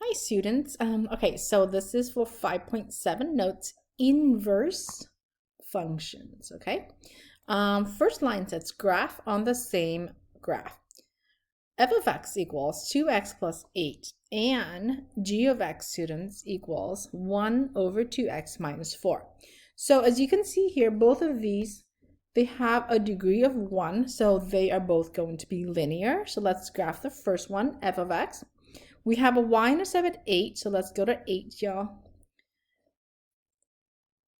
Hi students. Okay, so this is for 5.7 notes, inverse functions, okay? First line says graph on the same graph. F of x equals 2x plus 8 and g of x, students, equals 1 over 2x minus 4. So as you can see here, both of these, they have a degree of 1, so they are both going to be linear. So let's graph the first one, f of x. We have a y-intercept at 8, so let's go to 8, y'all.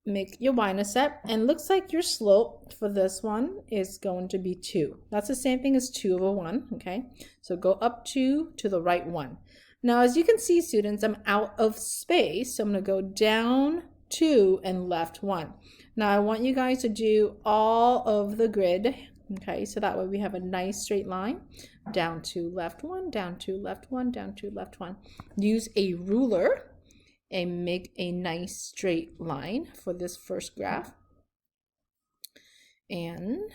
Make your y-intercept, and looks like your slope for this one is going to be 2. That's the same thing as 2 over 1, okay? So go up 2 to the right 1. Now, as you can see, students, I'm out of space, so I'm going to go down 2 and left 1. Now, I want you guys to do all of the grid, okay? So that way we have a nice straight line. Down 2, left 1, down 2, left 1, down 2, left 1. Use a ruler and make a nice straight line for this first graph. And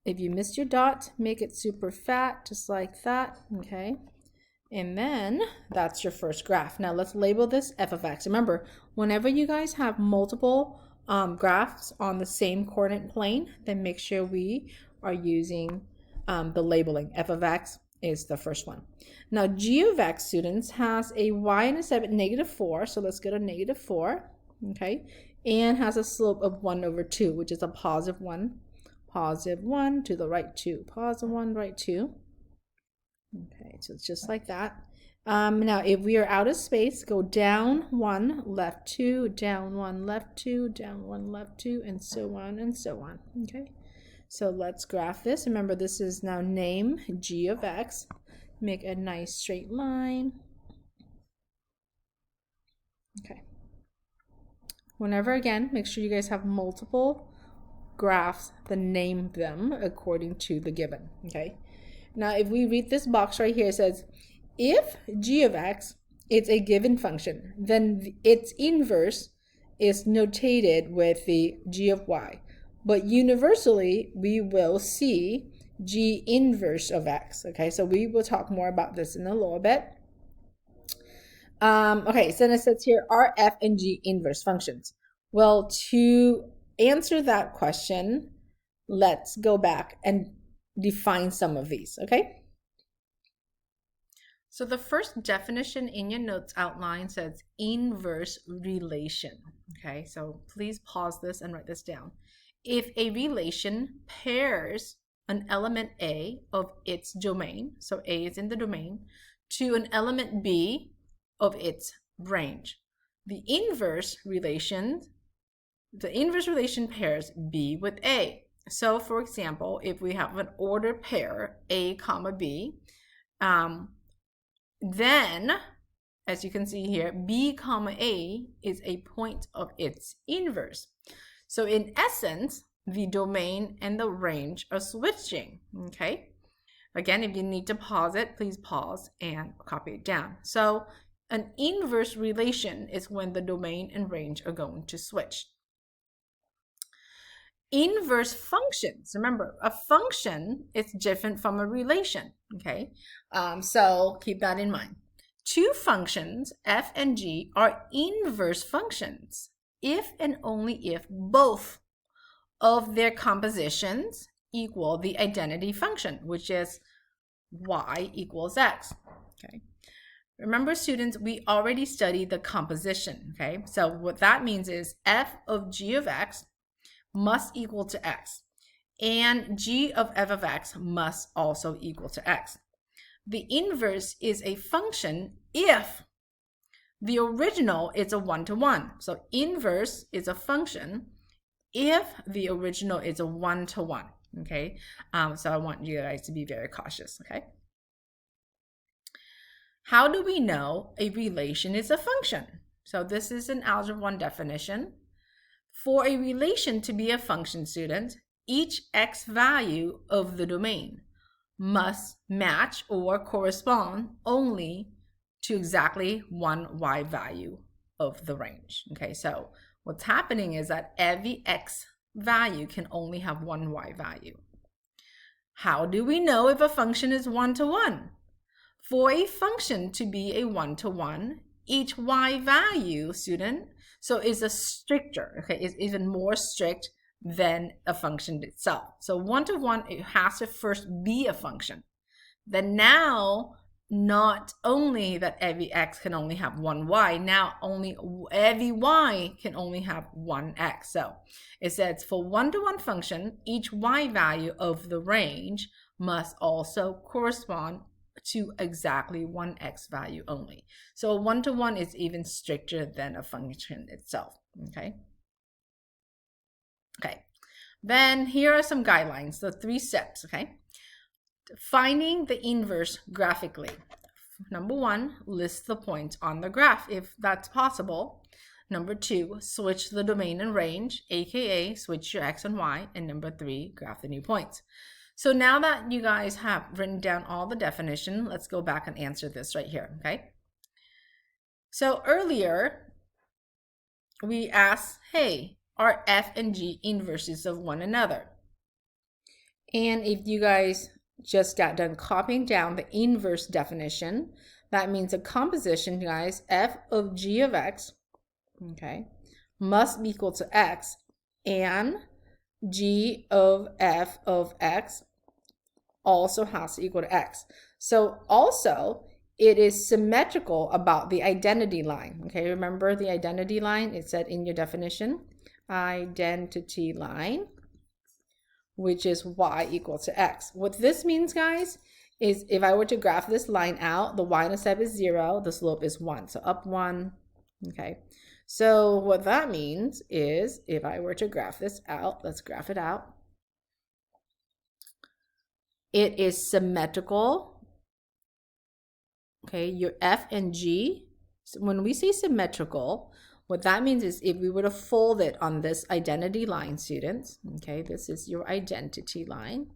if you missed your dot, make it super fat, just like that, okay? And then that's your first graph. Now let's label this f of x. Remember, whenever you guys have multiple graphs on the same coordinate plane, then make sure we are using the labeling. F of x is the first one. Now g of x, students, has a y-intercept at -4, so let's go to -4, okay, and has a slope of 1 over 2, which is a positive 1 to the right 2, positive 1, right 2. Okay, so it's just like that. Now if we are out of space, go down 1, left 2, down 1, left 2, down 1, left 2, and so on and so on, okay? So let's graph this. Remember, this is now name g of x. Make a nice straight line. Okay. Whenever, again, make sure you guys have multiple graphs, then name them according to the given, okay? Now, if we read this box right here, it says, if g of x is a given function, then its inverse is notated with the g of y. But universally, we will see g inverse of x, okay? So we will talk more about this in a little bit. Okay, so then it says here, are f and g inverse functions? Well, to answer that question, let's go back and define some of these, okay? So the first definition in your notes outline says inverse relation, okay? So please pause this and write this down. If a relation pairs an element A of its domain, so A is in the domain, to an element B of its range, the inverse relation pairs B with A. So for example, if we have an ordered pair A comma B, then as you can see here, B comma A is a point of its inverse. So in essence, the domain and the range are switching, okay? Again, if you need to pause it, please pause and copy it down. So an inverse relation is when the domain and range are going to switch. Inverse functions, remember, a function is different from a relation, okay? So keep that in mind. Two functions, f and g, are inverse functions if and only if both of their compositions equal the identity function, which is y equals x, okay? Remember, students, we already studied the composition, okay? So what that means is f of g of x must equal to x, and g of f of x must also equal to x. The inverse is a function if the original is a one-to-one. So inverse is a function if the original is a one-to-one, okay? So I want you guys to be very cautious, okay? How do we know a relation is a function? So this is an Algebra 1 definition. For a relation to be a function, student, each x value of the domain must match or correspond only to exactly one y value of the range, okay? So what's happening is that every x value can only have one y value. How do we know if a function is one-to-one? for a function to be a one-to-one, each y value, student, so is a stricter, okay, is even more strict than a function itself. So one-to-one, it has to first be a function. Then now, not only that every x can only have one y, now only every y can only have one x. So it says for one-to-one function, each y value of the range must also correspond to exactly one x value only. So a one-to-one is even stricter than a function itself, okay? Okay, then here are some guidelines, the 3 steps, okay? Finding the inverse graphically. Number 1, list the points on the graph if that's possible. Number 2, switch the domain and range, aka switch your x and y. And number 3, graph the new points. So now that you guys have written down all the definition, let's go back and answer this right here, okay? So earlier, we asked, hey, are f and g inverses of one another? And if you guys just got done copying down the inverse definition, that means a composition, guys, f of g of x, okay, must be equal to x, and g of f of x also has to equal to x. So also, it is symmetrical about the identity line, okay? Remember the identity line? It said in your definition, identity line, which is y equal to x. What this means, guys, is if I were to graph this line out, the y-intercept is 0, the slope is 1, so up 1, okay? So what that means is if I were to graph this out, let's graph it out, it is symmetrical, okay? Your f and g, when we say symmetrical, what that means is if we were to fold it on this identity line, students, okay, this is your identity line.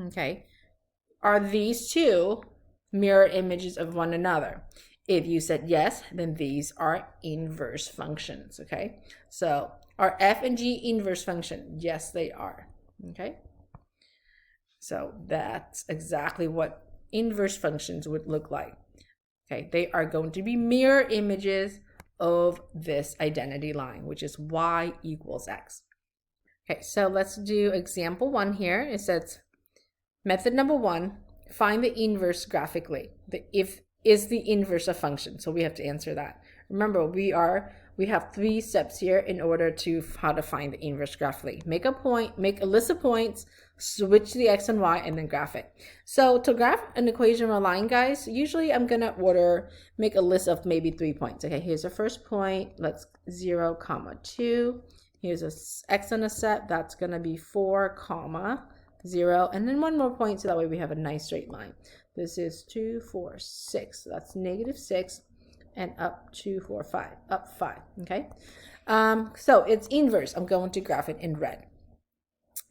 Okay, are these two mirror images of one another? If you said yes, then these are inverse functions, okay? So are f and g inverse function? Yes, they are, okay? So that's exactly what inverse functions would look like. Okay, they are going to be mirror images of this identity line, which is y equals x. Okay, so let's do example 1 here. It says, method number 1, find the inverse graphically. The if is the inverse a function, so we have to answer that. Remember, we have 3 steps here in order to how to find the inverse graphically. Make a list of points, switch the x and y, and then graph it. So to graph an equation of a line, guys, usually I'm gonna make a list of maybe 3 points. Okay, here's the first point. Let's 0, 2. Here's a x-intercept. That's gonna be 4, 0, and then 1 more point, so that way we have a nice straight line. This is 2, 4, 6. So that's -6. And up 2, 4, 5, up 5, okay? So it's inverse. I'm going to graph it in red.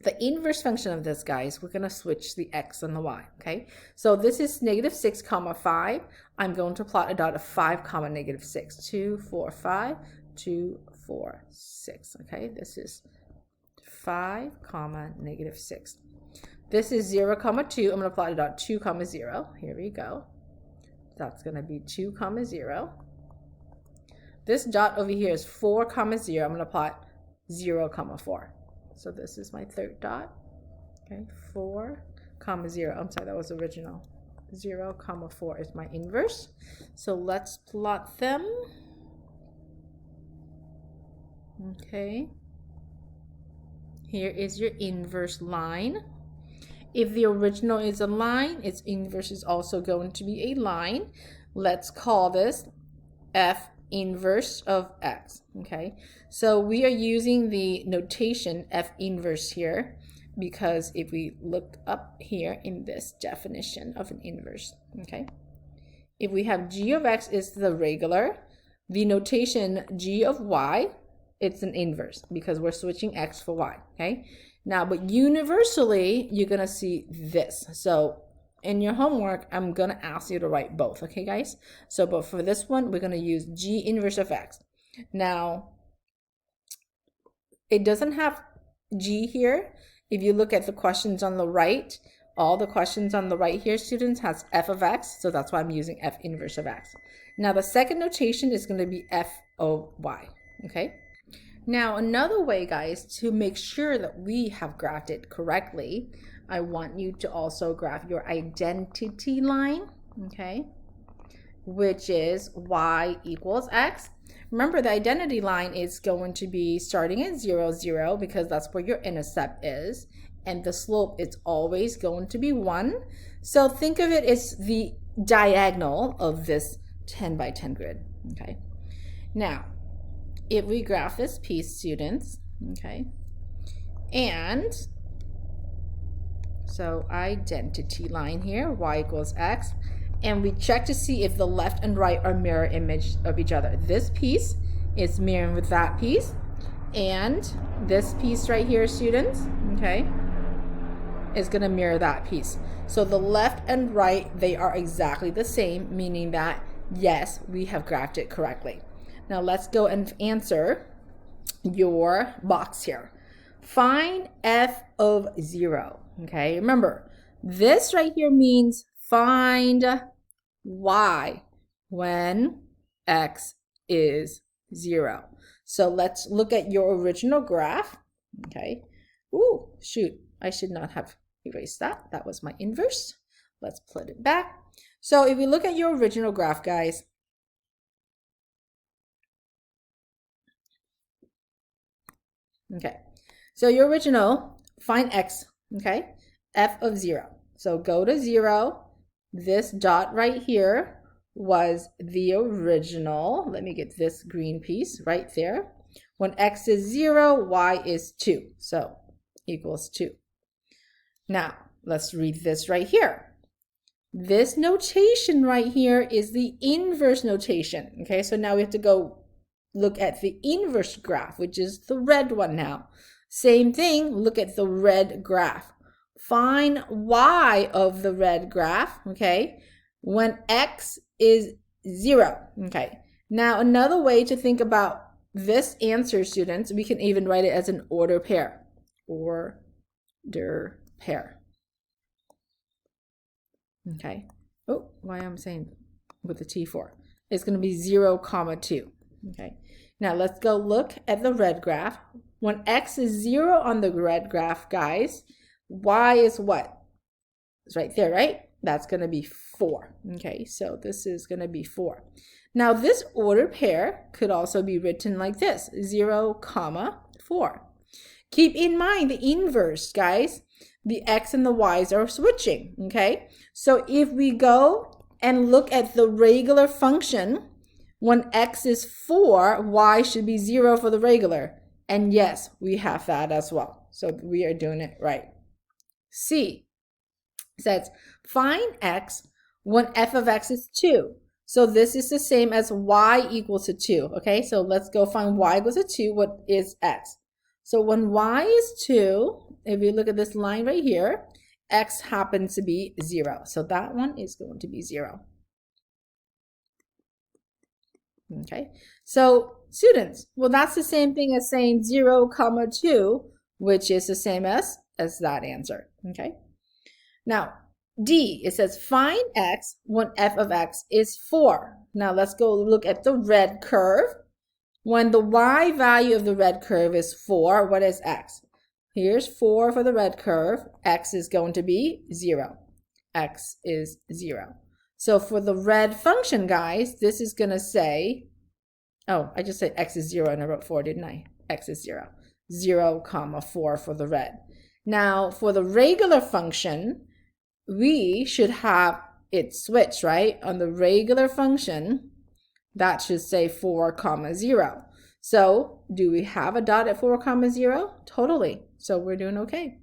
The inverse function of this, guys, we're gonna switch the x and the y, okay? So this is -6, 5. I'm going to plot a dot of 5, -6, 2, 4, 5, 2, 4, 6, okay? This is 5, -6. This is 0, 2. I'm gonna plot a dot 2, 0. Here we go. That's going to be 2, 0. This dot over here is 4, 0. I'm going to plot 0, 4. So this is my third dot. Okay, 4, 0. I'm sorry, that was original. 0, 4 is my inverse. So let's plot them. Okay. Here is your inverse line. If the original is a line, its inverse is also going to be a line. Let's call this f inverse of x, okay? So we are using the notation f inverse here because if we look up here in this definition of an inverse, okay? If we have g of x is the regular, the notation g of y, it's an inverse because we're switching x for y, okay? Now, but universally, you're going to see this. So in your homework, I'm going to ask you to write both, okay, guys? So, but for this one, we're going to use g inverse of x. Now, it doesn't have g here. If you look at the questions on the right, all the questions on the right here, students, has f of x, so that's why I'm using f inverse of x. Now the second notation is going to be f of y, okay? Now another way, guys, to make sure that we have graphed it correctly, I want you to also graph your identity line, okay? Which is y equals x. Remember, the identity line is going to be starting at 0, 0, because that's where your intercept is. And the slope is always going to be 1. So think of it as the diagonal of this 10 by 10 grid, okay? Now, if we graph this piece, students, okay, and so identity line here, y equals x, and we check to see if the left and right are mirror image of each other. This piece is mirroring with that piece, and this piece right here, students, okay, is going to mirror that piece. So the left and right, they are exactly the same, meaning that, yes, we have graphed it correctly. Now let's go and answer your box here. Find f of 0, okay? Remember, this right here means find y when x is 0. So let's look at your original graph, okay? Ooh, shoot, I should not have erased that. That was my inverse. Let's put it back. So if we look at your original graph, guys, okay, so your original, find x, okay, f of 0. So go to 0. This dot right here was the original. Let me get this green piece right there. When x is 0, y is 2. So equals 2. Now, let's read this right here. This notation right here is the inverse notation. Okay, so now we have to go look at the inverse graph, which is the red one now. Same thing, look at the red graph. Find y of the red graph, okay, when x is 0, okay. Now, another way to think about this answer, students, we can even write it as an order pair. Order pair. Okay. Oh, why I'm saying with the T4. It's going to be 0, 2. Okay. Now, let's go look at the red graph. When x is 0 on the red graph, guys, y is what? It's right there, right? That's going to be 4. Okay, so this is going to be 4. Now, this order pair could also be written like this, 0, 4. Keep in mind the inverse, guys. The x and the y's are switching, okay? So if we go and look at the regular function, when x is 4, y should be 0 for the regular. And yes, we have that as well. So we are doing it right. C says, find x when f of x is 2. So this is the same as y equals to 2, okay? So let's go find y equals to 2. What is x? So when y is 2, if you look at this line right here, x happens to be 0. So that one is going to be 0. Okay, so students, well, that's the same thing as saying 0, 2, which is the same as that answer, okay? Now, D, it says find x when f of x is 4. Now, let's go look at the red curve. When the y value of the red curve is 4, what is x? Here's 4 for the red curve. X is going to be 0. X is 0. So for the red function, guys, this is going to say, oh, I just said x is 0 and I wrote 4, didn't I? X is 0. 0, 4 for the red. Now, for the regular function, we should have it switch, right? On the regular function, that should say 4, 0. So do we have a dot at 4, 0? Totally. So we're doing okay.